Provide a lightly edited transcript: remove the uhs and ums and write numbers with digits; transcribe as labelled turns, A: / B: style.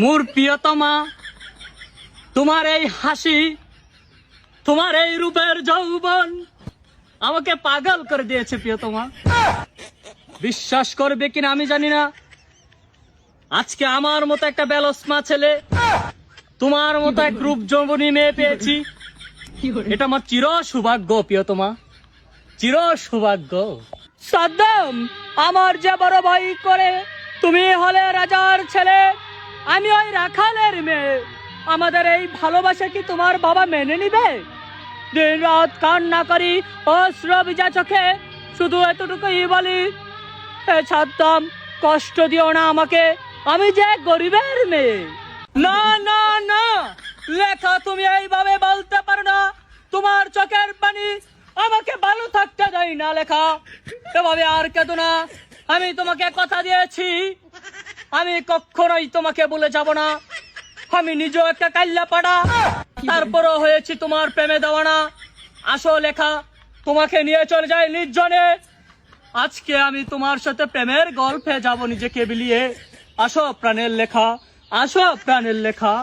A: মোর প্রিয়তমা, তোমার এই হাসি, তোমার এই রূপের যৌবন আমাকে পাগল করে দিয়েছে প্রিয়তমা। বিশ্বাস করবে কিনা আমি জানি না, আজকে আমার মতো একটা বেলসমা ছেলে, তোমার মতো এক রূপ যৌবনী মেয়ে পেয়েছি। এটা আমার চির সৌভাগ্য প্রিয়তমা, চির সৌভাগ্য। সাদ্দাম, আমার যে বড় ভয় করে, তুমি হলে রাজার ছেলে, আমি ওই রাখালের মেয়ে। আমাদের এই ভালোবাসা কি তোমার বাবা মেনে নিবে? দিন রাত কান্না করি অশ্রু ভিজা চোখে, শুধু এতটুকুই বলি, হে সাদ্দাম, কষ্ট দিও না আমাকে, আমি যে গরিবের মেয়ে। না না না লেখা, তুমি এইভাবে বলতে পারো না। তোমার চোখের পানি আমাকে ভালো থাকতে দেয় না লেখা, এভাবে আর কেঁদো না। আমি তোমাকে কথা দিয়েছি, আমি কখনোই তোমাকে বলে যাব না। আমি নিজেও একটা কাল্লা পাড়া, তারপরও হয়েছি তোমার প্রেমে দেওয়ানা। আসো লেখা, তোমাকে নিয়ে চলে যাই নির্জনে। আজকে আমি তোমার সাথে প্রেমের গল্পে যাব নিজেকে বিলিয়ে। আসো প্রাণের লেখা, আসো প্রাণের লেখা।